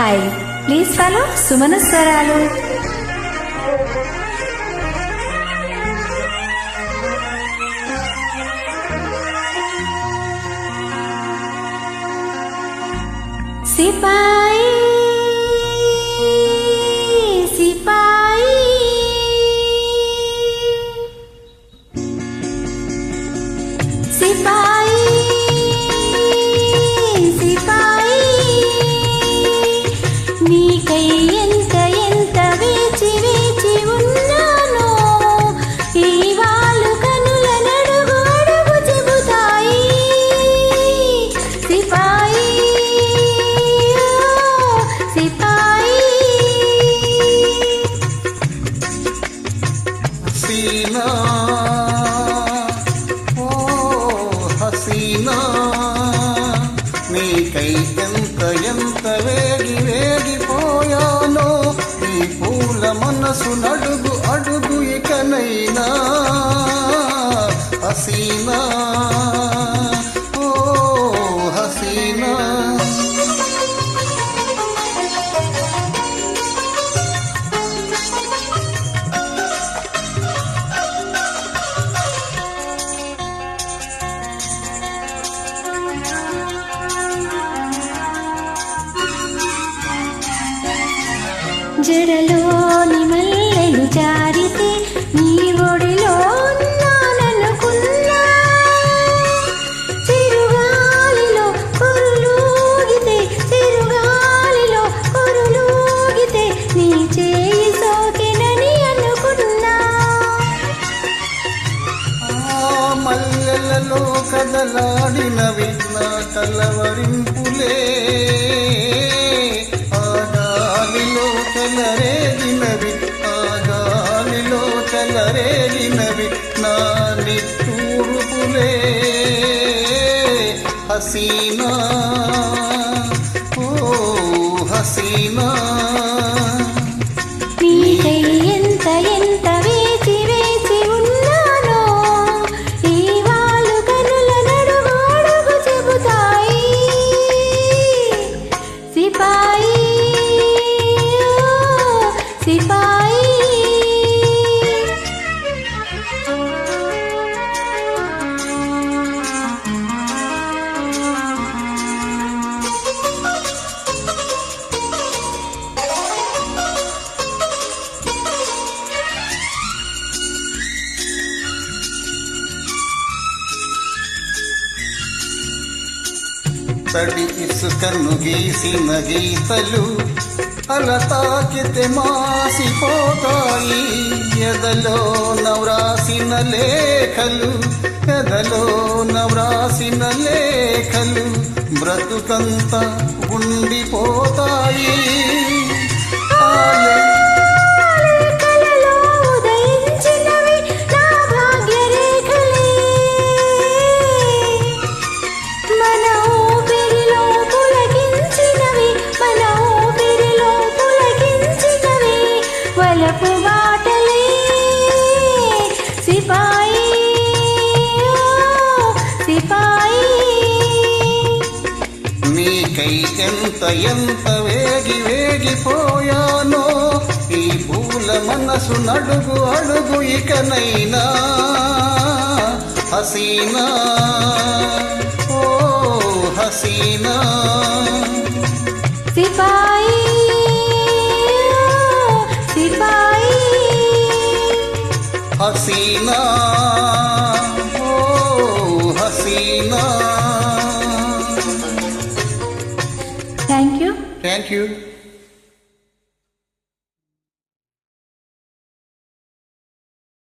Hi, please follow Sumana స్వరాలు. సిపాయి సిపాయి సిపాయి సిపాయి, నీకై ఎంత ఎంత వేచి వేచి ఉన్నానో, ఈ వాళ్ళు కనుల నడుగు అడుగు చెబుతాయి. సిపాయి సిపాయి, హసీనా ఓ హసీనా, నీకై ఎంత ఎంత వేగి వేగిపోయానో, నీ పూల మనసు నడుగు అడుగు ఇకనైనా. హసీనా ఓ హసీనా, జడలోని మల్లెలు జారితే నీ ఒడిలో ఉన్నాననుకున్నా, చిరుగాలిలో కొరులూగితే చిరుగాలిలో కొరులూగితే నీ చేయి సోకెనని అనుకున్నా. మల్లెలలో కదలాడినవి నా కలవరింపులే, చెలరేగినవి ఆ గాలిలో చెలరేగినవి నా నిట్టూర్పులే. హసీనా ఓ హసీనా, నీకై ఎంత ఎంత వేచి వేచి ఉన్నానో, ఈ వాళ్ళు కనుల నడుగు అడుగు చెబుతాయి. సిపాయి సిపాయి, తడి ఇసుకను గీసిన గీతలు అల తాకితే మాసిపోతాయి. ఎదలో నవ్రాసిన లేఖలు ఎదలో నవ్రాసిన లేఖలు బ్రతుకంతా ఉండిపోతాయి. సిపాయి సిపాయి, నీకై ఎంత ఎంత వేగి వేగిపోయానో, ఈ పూల మనసు నడుగు అడుగు ఇకనైనా. హసీనా ఓ హసీనా, సిపాయి సిపాయి, హసీనా ఓ హసీనా. Thank you. Thank you.